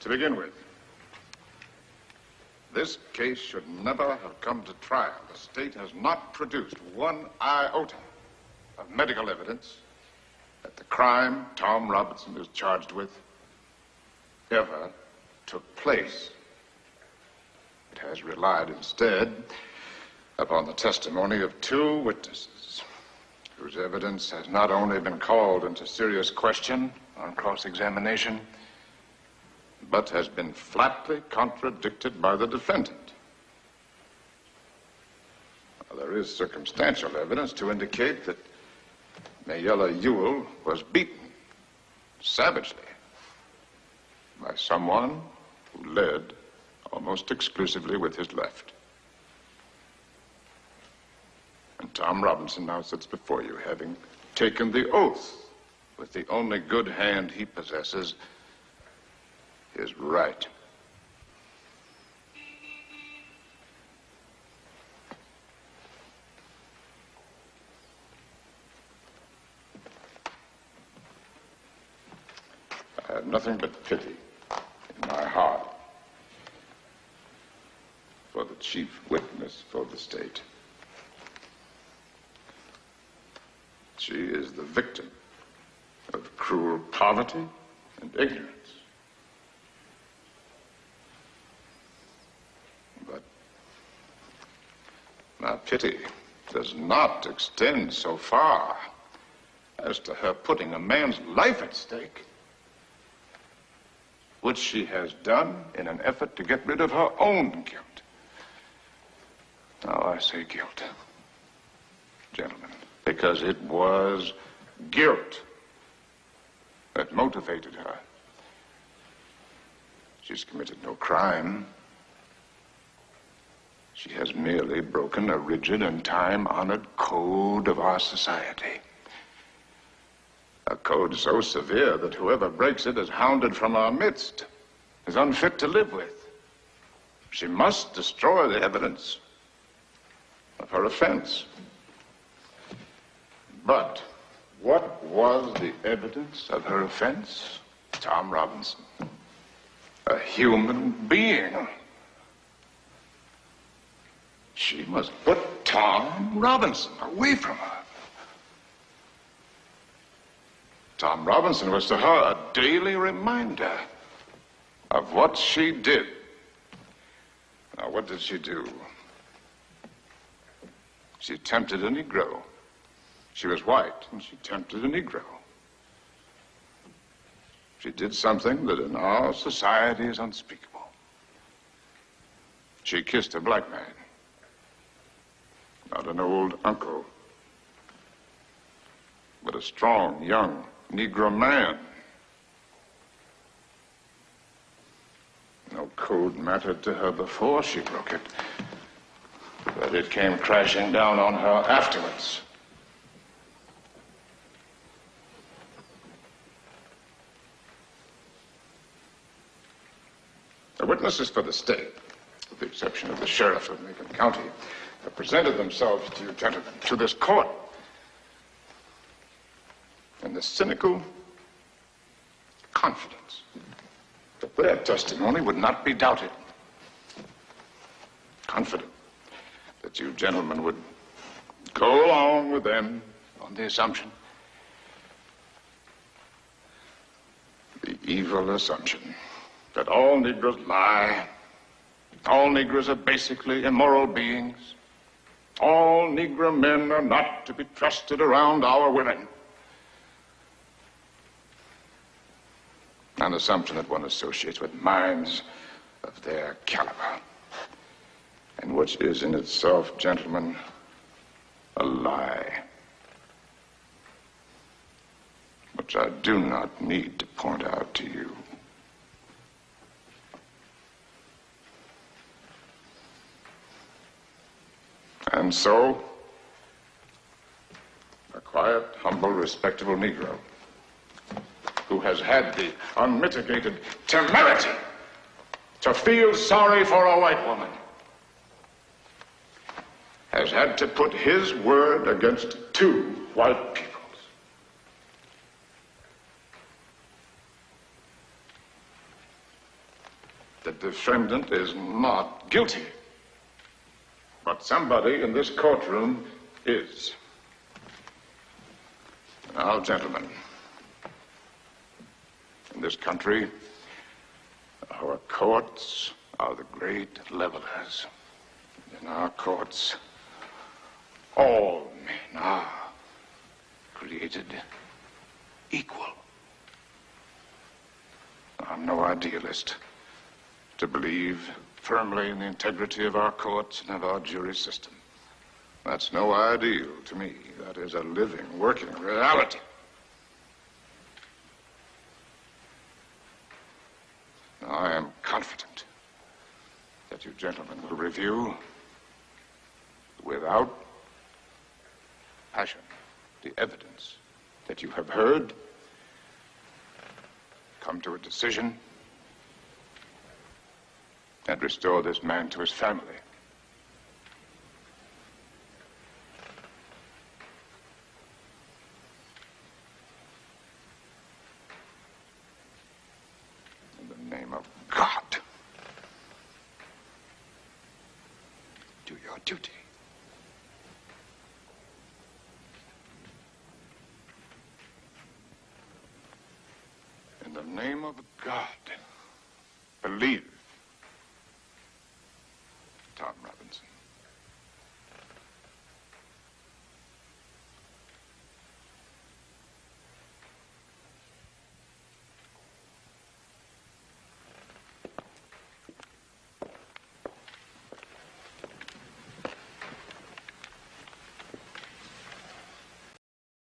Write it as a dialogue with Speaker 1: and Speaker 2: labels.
Speaker 1: To begin with, this case should never have come to trial. The state has not produced one iota of medical evidence that the crime Tom Robinson is charged with ever took place. It has relied instead upon the testimony of two witnesses whose evidence has not only been called into serious question on cross-examination, but has been flatly contradicted by the defendant. Now, there is circumstantial evidence to indicate that Mayella Ewell was beaten savagely by someone who led almost exclusively with his left. And Tom Robinson now sits before you, having taken the oath with the only good hand he possesses, his right. I have nothing but pity in my heart for the chief witness for the state. She is the victim of cruel poverty and ignorance. But my pity does not extend so far as to her putting a man's life at stake, which she has done in an effort to get rid of her own guilt. Now, I say guilt, gentlemen, because it was guilt that motivated her. She's committed no crime. She has merely broken a rigid and time-honored code of our society. A code so severe that whoever breaks it is hounded from our midst, is unfit to live with. She must destroy the evidence of her offense. But what was the evidence of her offense? Tom Robinson, a human being. She must put Tom Robinson away from her. Tom Robinson was to her a daily reminder of what she did. Now, what did she do? She tempted a Negro. She was white, and she tempted a Negro. She did something that in our society is unspeakable. She kissed a black man, not an old uncle, but a strong, young Negro man. No code mattered to her before she broke it, but it came crashing down on her afterwards. The witnesses for the state, with the exception of the sheriff of Macon County, have presented themselves to you, gentlemen, to this court in the cynical confidence that their testimony would not be doubted. Confident that you gentlemen would go along with them on the assumption, the evil assumption, that all Negroes lie, all Negroes are basically immoral beings, all Negro men are not to be trusted around our women. An assumption that one associates with minds of their caliber, and which is in itself, gentlemen, a lie, which I do not need to point out to you. And so, a quiet, humble, respectable Negro who has had the unmitigated temerity to feel sorry for a white woman has had to put his word against two white peoples. The defendant is not guilty. But somebody in this courtroom is. Now, gentlemen, in this country, our courts are the great levelers. In our courts, all men are created equal. I'm no idealist to believe firmly in the integrity of our courts and of our jury system. That's no ideal to me. That is a living, working reality. Now, I am confident that you gentlemen will review, without passion, the evidence that you have heard, come to a decision, and restore this man to his family. In the name of God, do your duty. In the name of God, believe